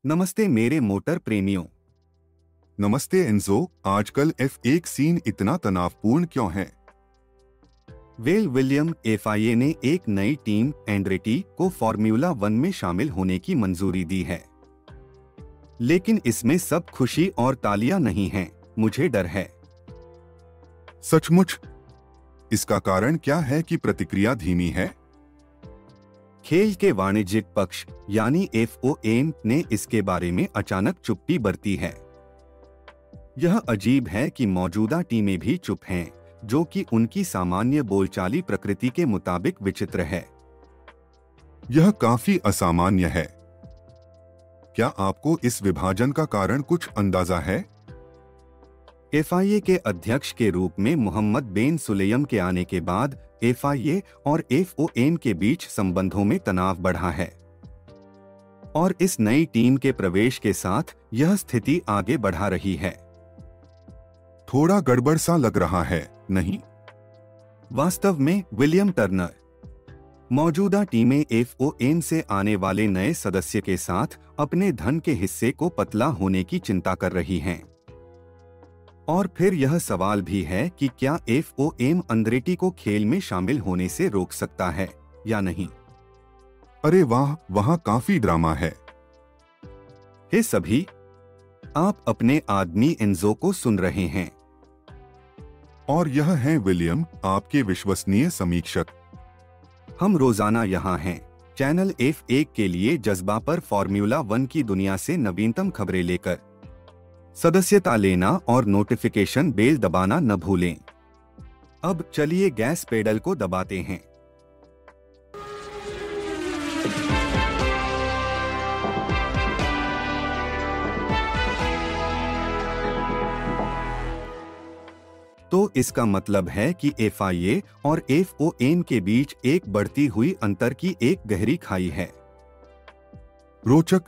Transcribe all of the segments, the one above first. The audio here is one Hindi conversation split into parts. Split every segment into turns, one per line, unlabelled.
नमस्ते मेरे मोटर प्रेमियों।
नमस्ते एंजो। आजकल F1 सीन इतना तनावपूर्ण क्यों है?
विलियम FIA ने एक नई टीम एंड्रेटी को फॉर्मूला 1 में शामिल होने की मंजूरी दी है, लेकिन इसमें सब खुशी और तालियां नहीं हैं। मुझे डर है।
सचमुच? इसका कारण क्या है कि प्रतिक्रिया धीमी है?
खेल के वाणिज्यिक पक्ष यानी FOM ने इसके बारे में अचानक चुप्पी बरती है। यह अजीब है कि मौजूदा टीमें भी चुप हैं, जो कि उनकी सामान्य बोलचाली प्रकृति के मुताबिक विचित्र है।
यह काफी असामान्य है। क्या आपको इस विभाजन का कारण कुछ अंदाजा है?
FIA के अध्यक्ष के रूप में मोहम्मद बिन सुलेम के आने के बाद FIA और FOM के बीच संबंधों में तनाव बढ़ा है, और इस नई टीम के प्रवेश के साथ यह स्थिति आगे बढ़ा रही है।
थोड़ा गड़बड़ सा लग रहा है, नहीं?
वास्तव में विलियम टर्नर मौजूदा टीमें FOM से आने वाले नए सदस्य के साथ अपने धन के हिस्से को पतला होने की चिंता कर रही हैं। और फिर यह सवाल भी है कि क्या FOM एंड्रेटी को खेल में शामिल होने से रोक सकता है या नहीं।
अरे वाह, वहाँ काफी ड्रामा है।
हे सभी, आप अपने आदमी एंजो को सुन रहे हैं।
और यह है विलियम, आपके विश्वसनीय समीक्षक।
हम रोजाना यहाँ हैं, चैनल F1 के लिए जज्बा पर फॉर्मूला 1 की दुनिया से नवीनतम खबरें लेकर। सदस्यता लेना और नोटिफिकेशन बेल दबाना न भूलें। अब चलिए गैस पेडल को दबाते हैं। तो इसका मतलब है कि FIA और FOM के बीच एक बढ़ती हुई अंतर की एक गहरी खाई है।
रोचक।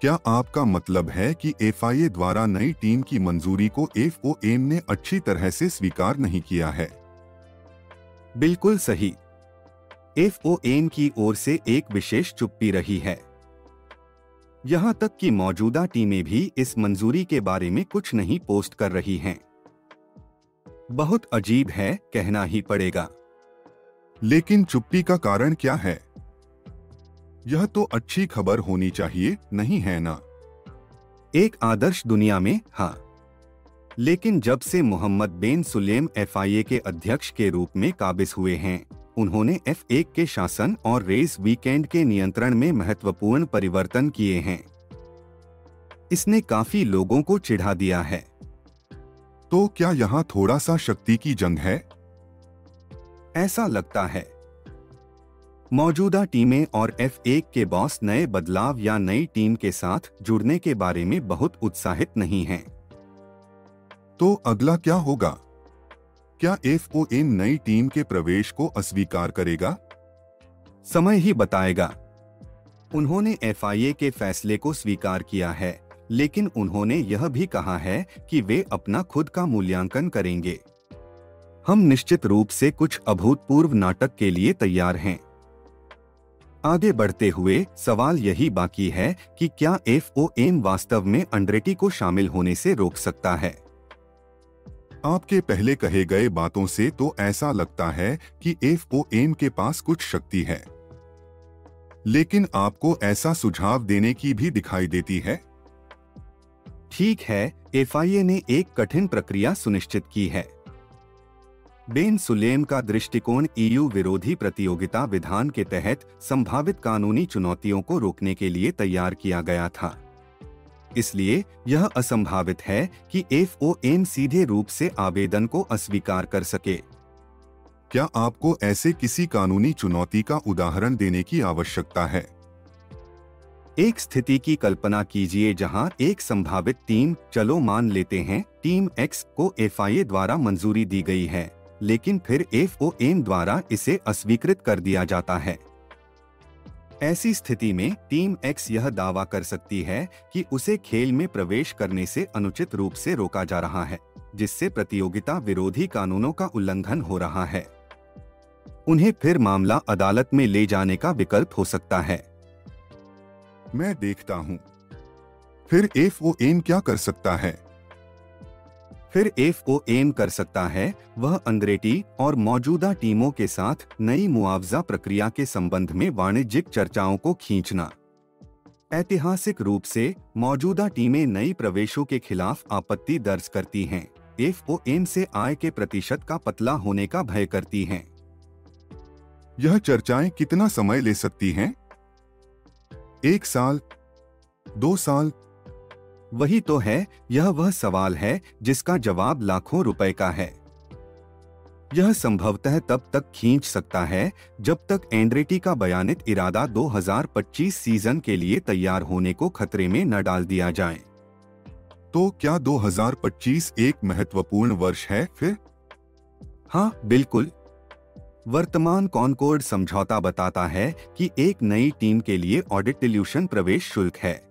क्या आपका मतलब है कि FIA द्वारा नई टीम की मंजूरी को FOM ने अच्छी तरह से स्वीकार नहीं किया है?
बिल्कुल सही। FOM की ओर से एक विशेष चुप्पी रही है। यहां तक कि मौजूदा टीमें भी इस मंजूरी के बारे में कुछ नहीं पोस्ट कर रही हैं। बहुत अजीब है, कहना ही पड़ेगा।
लेकिन चुप्पी का कारण क्या है? यह तो अच्छी खबर होनी चाहिए, नहीं है ना?
एक आदर्श दुनिया में हाँ, लेकिन जब से मोहम्मद बिन सुलेम FIA के अध्यक्ष के रूप में काबिज हुए हैं, उन्होंने F1 के शासन और रेस वीकेंड के नियंत्रण में महत्वपूर्ण परिवर्तन किए हैं। इसने काफी लोगों को चिढ़ा दिया है।
तो क्या यहाँ थोड़ा सा शक्ति की जंग है?
ऐसा लगता है। मौजूदा टीमें और F1 के बॉस नए बदलाव या नई टीम के साथ जुड़ने के बारे में बहुत उत्साहित नहीं हैं।
तो अगला क्या होगा? क्या FOM नई टीम के प्रवेश को अस्वीकार करेगा?
समय ही बताएगा। उन्होंने FIA के फैसले को स्वीकार किया है, लेकिन उन्होंने यह भी कहा है कि वे अपना खुद का मूल्यांकन करेंगे। हम निश्चित रूप से कुछ अभूतपूर्व नाटक के लिए तैयार हैं। आगे बढ़ते हुए सवाल यही बाकी है कि क्या FOM वास्तव में एंड्रेटी को शामिल होने से रोक सकता है?
आपके पहले कहे गए बातों से तो ऐसा लगता है कि FOM के पास कुछ शक्ति है, लेकिन आपको ऐसा सुझाव देने की भी दिखाई देती है।
ठीक है, FIA ने एक कठिन प्रक्रिया सुनिश्चित की है। बिन सुलेम का दृष्टिकोण EU विरोधी प्रतियोगिता विधान के तहत संभावित कानूनी चुनौतियों को रोकने के लिए तैयार किया गया था। इसलिए यह असंभावित है कि FOM सीधे रूप से आवेदन को अस्वीकार कर सके।
क्या आपको ऐसे किसी कानूनी चुनौती का उदाहरण देने की आवश्यकता है?
एक स्थिति की कल्पना कीजिए जहां एक संभावित टीम, चलो मान लेते हैं टीम X को FIA द्वारा मंजूरी दी गई है, लेकिन फिर FOM द्वारा इसे अस्वीकृत कर दिया जाता है। ऐसी स्थिति में टीम X यह दावा कर सकती है कि उसे खेल में प्रवेश करने से अनुचित रूप से रोका जा रहा है, जिससे प्रतियोगिता विरोधी कानूनों का उल्लंघन हो रहा है। उन्हें फिर मामला अदालत में ले जाने का विकल्प हो सकता है।
मैं देखता हूँ। फिर FOM क्या कर सकता है?
फिर FOM कर सकता है वह अंग्रेटी और मौजूदा टीमों के साथ नई मुआवजा प्रक्रिया के संबंध में वाणिज्यिक चर्चाओं को खींचना। ऐतिहासिक रूप से मौजूदा टीमें नई प्रवेशों के खिलाफ आपत्ति दर्ज करती हैं। FOM से आय के प्रतिशत का पतला होने का भय करती हैं।
यह चर्चाएं कितना समय ले सकती हैं? 1 साल, 2 साल?
वही तो है, यह वह सवाल है जिसका जवाब लाखों रुपए का है। यह संभवतः तब तक खींच सकता है जब तक एंड्रेटी का बयानित इरादा 2025 सीजन के लिए तैयार होने को खतरे में न डाल दिया जाए।
तो क्या 2025 एक महत्वपूर्ण वर्ष है फिर?
हाँ, बिल्कुल। वर्तमान कॉनकॉर्ड समझौता बताता है कि एक नई टीम के लिए ऑडिट डिल्यूशन प्रवेश शुल्क है।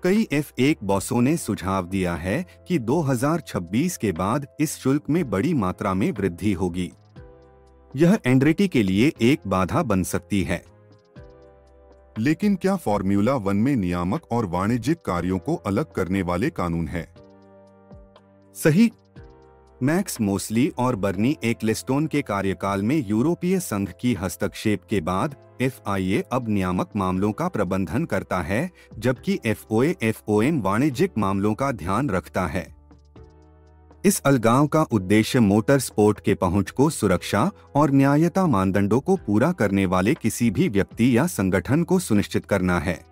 कई F1 बॉसों ने सुझाव दिया है कि 2026 के बाद इस शुल्क में बड़ी मात्रा में वृद्धि होगी। यह एंड्रेटी के लिए एक बाधा बन सकती है।
लेकिन क्या फॉर्मूला 1 में नियामक और वाणिज्यिक कार्यों को अलग करने वाले कानून है?
सही। मैक्स मोसली और बर्नी एक्लेस्टोन के कार्यकाल में यूरोपीय संघ की हस्तक्षेप के बाद FIA अब नियामक मामलों का प्रबंधन करता है, जबकि FOM वाणिज्यिक मामलों का ध्यान रखता है। इस अलगाव का उद्देश्य मोटर स्पोर्ट के पहुंच को सुरक्षा और न्यायता मानदंडों को पूरा करने वाले किसी भी व्यक्ति या संगठन को सुनिश्चित करना है।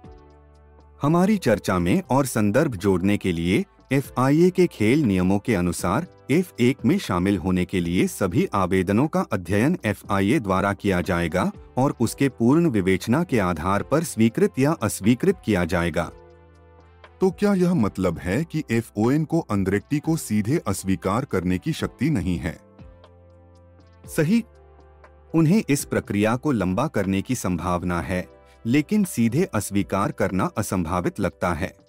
हमारी चर्चा में और संदर्भ जोड़ने के लिए FIA के खेल नियमों के अनुसार F1 में शामिल होने के लिए सभी आवेदनों का अध्ययन FIA द्वारा किया जाएगा और उसके पूर्ण विवेचना के आधार पर स्वीकृत या अस्वीकृत किया जाएगा।
तो क्या यह मतलब है कि FOM को एंड्रेटी को सीधे अस्वीकार करने की शक्ति नहीं है?
सही। उन्हें इस प्रक्रिया को लंबा करने की संभावना है, लेकिन सीधे अस्वीकार करना असंभावित लगता है।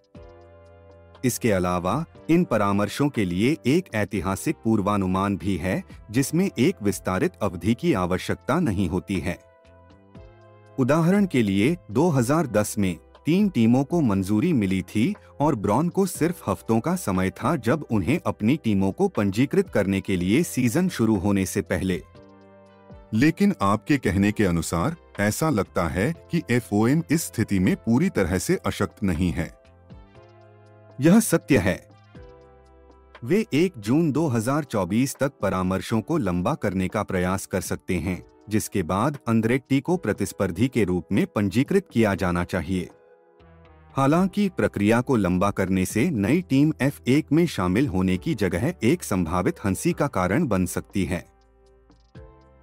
इसके अलावा इन परामर्शों के लिए एक ऐतिहासिक पूर्वानुमान भी है, जिसमें एक विस्तारित अवधि की आवश्यकता नहीं होती है। उदाहरण के लिए 2010 में 3 टीमों को मंजूरी मिली थी और ब्रॉन को सिर्फ हफ्तों का समय था जब उन्हें अपनी टीमों को पंजीकृत करने के लिए सीजन शुरू होने से पहले।
लेकिन आपके कहने के अनुसार ऐसा लगता है कि FOM इस स्थिति में पूरी तरह से अशक्त नहीं है।
यह सत्य है। वे 1 जून 2024 तक परामर्शों को लंबा करने का प्रयास कर सकते हैं, जिसके बाद एंड्रेटी को प्रतिस्पर्धी के रूप में पंजीकृत किया जाना चाहिए। हालांकि प्रक्रिया को लंबा करने से नई टीम F1 में शामिल होने की जगह एक संभावित हंसी का कारण बन सकती है।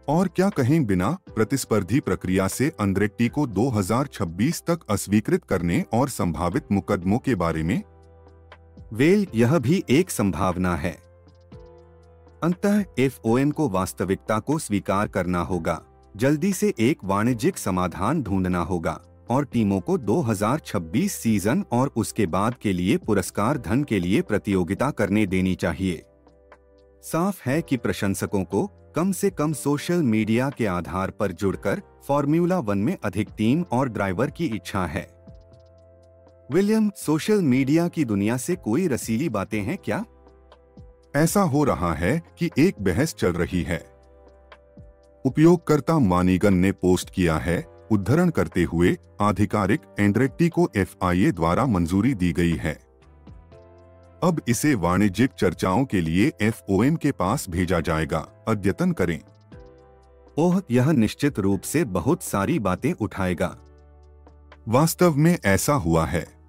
और क्या कहें बिना प्रतिस्पर्धी प्रक्रिया से एंड्रेटी को 2026 तक अस्वीकृत करने और संभावित मुकदमों के बारे में?
यह भी एक संभावना है। अंततः FOM को वास्तविकता को स्वीकार करना होगा, जल्दी से एक वाणिज्यिक समाधान ढूंढना होगा और टीमों को 2026 सीजन और उसके बाद के लिए पुरस्कार धन के लिए प्रतियोगिता करने देनी चाहिए। साफ है कि प्रशंसकों को कम से कम सोशल मीडिया के आधार पर जुड़कर फॉर्मूला 1 में अधिक टीम और ड्राइवर की इच्छा है। विलियम, सोशल मीडिया की दुनिया से कोई रसीली बातें हैं क्या?
ऐसा हो रहा है कि एक बहस चल रही है। उपयोगकर्ता मानिगन ने पोस्ट किया है, उद्धरण करते हुए, आधिकारिक एंड्रेटी को FIA द्वारा मंजूरी दी गई है। अब इसे वाणिज्यिक चर्चाओं के लिए FOM के पास भेजा जाएगा, अद्यतन करें।
ओह, यह निश्चित रूप से बहुत सारी बातें उठाएगा।
वास्तव में ऐसा हुआ है।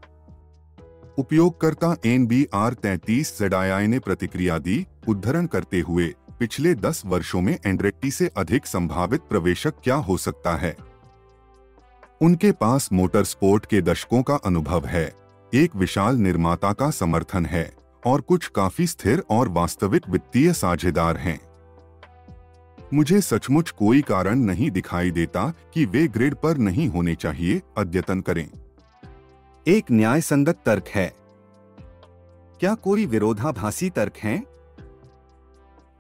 उपयोगकर्ता NBR33ZII ने प्रतिक्रिया दी, उद्धरण करते हुए, पिछले 10 वर्षों में एंड्रेटी से अधिक संभावित प्रवेशक क्या हो सकता है। उनके पास मोटर स्पोर्ट के दशकों का अनुभव है, एक विशाल निर्माता का समर्थन है और कुछ काफी स्थिर और वास्तविक वित्तीय साझेदार हैं। मुझे सचमुच कोई कारण नहीं दिखाई देता कि वे ग्रिड पर नहीं होने चाहिए, अद्यतन करें।
एक न्यायसंगत तर्क है। क्या कोई विरोधाभासी तर्क हैं?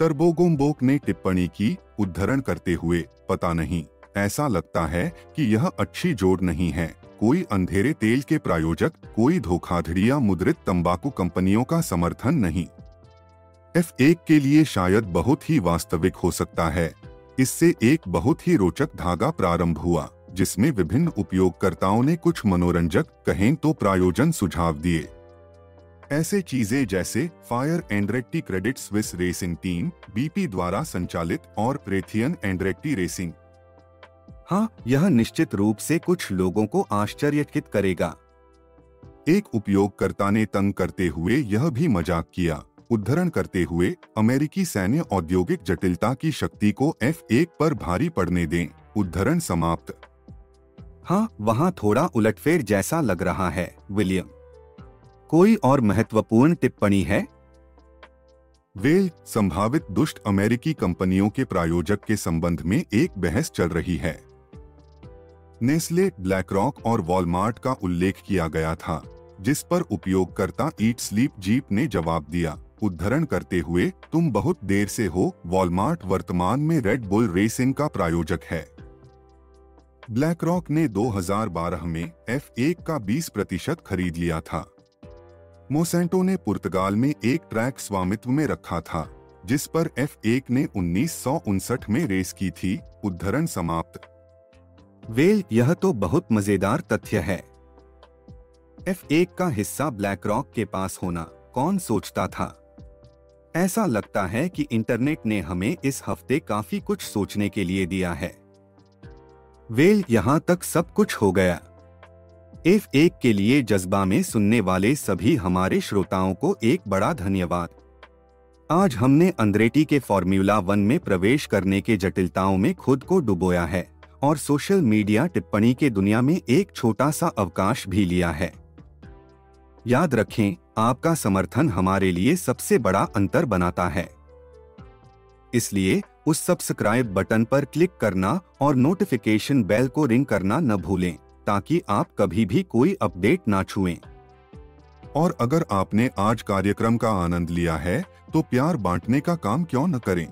टर्बोगोम्बोक ने टिप्पणी की, उद्धरण करते हुए, पता नहीं, ऐसा लगता है कि यह अच्छी जोड़ नहीं है, कोई अंधेरे तेल के प्रायोजक, कोई धोखाधड़ी या मुद्रित तंबाकू कंपनियों का समर्थन नहीं। F1 के लिए शायद बहुत ही वास्तविक हो सकता है। इससे एक बहुत ही रोचक धागा प्रारंभ हुआ, जिसमें विभिन्न उपयोगकर्ताओं ने कुछ मनोरंजक, कहें तो प्रायोजन सुझाव दिए। ऐसे चीजें जैसे fire Andretti Credit Suisse racing team BP द्वारा संचालित और रेथियन एंड्रेट्टी रेसिंग।
हाँ, यह निश्चित रूप से कुछ लोगों को आश्चर्यचकित करेगा।
एक उपयोगकर्ता ने तंग करते हुए यह भी मजाक किया, उद्धरण करते हुए, अमेरिकी सैन्य औद्योगिक जटिलता की शक्ति को F1 पर भारी पड़ने दें, उद्धरण समाप्त।
हाँ, वहाँ थोड़ा उलटफेर जैसा लग रहा है, विलियम। कोई और महत्वपूर्ण टिप्पणी है?
संभावित दुष्ट अमेरिकी कंपनियों के प्रायोजक के संबंध में एक बहस चल रही है। नेस्ले, ब्लैकरॉक और वॉलमार्ट का उल्लेख किया गया था, जिस पर उपयोगकर्ता ईट स्लीप जीप ने जवाब दिया, उद्धरण करते हुए, तुम बहुत देर से हो, वॉलमार्ट वर्तमान में रेड बुल रेसिंग का प्रायोजक है। ब्लैकरॉक ने 2012 में F1 का 20% खरीद लिया था। मोसेंटो ने पुर्तगाल में एक ट्रैक स्वामित्व में रखा था, जिस पर F1 ने 1959 में रेस की थी, उद्धरण समाप्त।
यह तो बहुत मजेदार तथ्य है। F1 का हिस्सा ब्लैकरॉक के पास होना कौन सोचता था? ऐसा लगता है कि इंटरनेट ने हमें इस हफ्ते काफी कुछ सोचने के लिए दिया है। यहाँ तक सब कुछ हो गया। F1 के लिए जज्बा में सुनने वाले सभी हमारे श्रोताओं को एक बड़ा धन्यवाद। आज हमने अंद्रेटी के फॉर्मूला 1 में प्रवेश करने के जटिलताओं में खुद को डुबोया है और सोशल मीडिया टिप्पणी के दुनिया में एक छोटा सा अवकाश भी लिया है। याद रखें, आपका समर्थन हमारे लिए सबसे बड़ा अंतर बनाता है। इसलिए उस सब्सक्राइब बटन पर क्लिक करना और नोटिफिकेशन बेल को रिंग करना न भूलें, ताकि आप कभी भी कोई अपडेट ना छुएं।
और अगर आपने आज कार्यक्रम का आनंद लिया है, तो प्यार बांटने का काम क्यों न करें?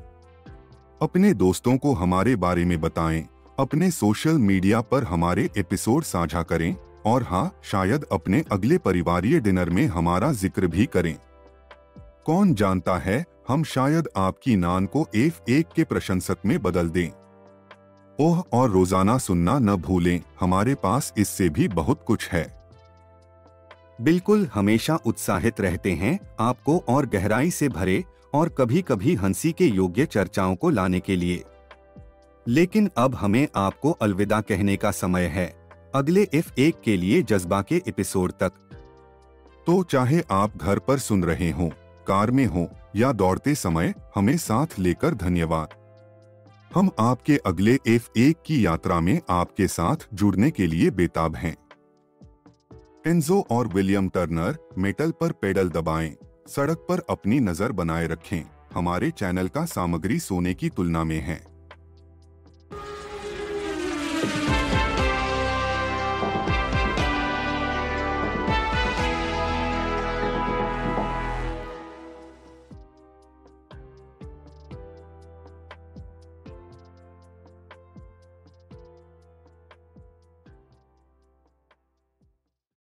अपने दोस्तों को हमारे बारे में बताएं, अपने सोशल मीडिया पर हमारे एपिसोड साझा करें और हाँ, शायद अपने अगले परिवारीय डिनर में हमारा जिक्र भी करें। कौन जानता है, हम शायद आपकी नान को F1 के प्रशंसक में बदल दें। ओह, और रोजाना सुनना न भूलें, हमारे पास इससे भी बहुत कुछ है।
बिल्कुल, हमेशा उत्साहित रहते हैं आपको और गहराई से भरे और कभी कभी हंसी के योग्य चर्चाओं को लाने के लिए। लेकिन अब हमें आपको अलविदा कहने का समय है, अगले F1 के लिए जज्बा के एपिसोड तक।
तो चाहे आप घर पर सुन रहे हों, कार में हों या दौड़ते समय, हमें साथ लेकर धन्यवाद। हम आपके अगले F1 की यात्रा में आपके साथ जुड़ने के लिए बेताब हैं। एंजो और विलियम टर्नर, मेटल पर पेडल दबाएं, सड़क पर अपनी नजर बनाए रखें। हमारे चैनल का सामग्री सोने की तुलना में है।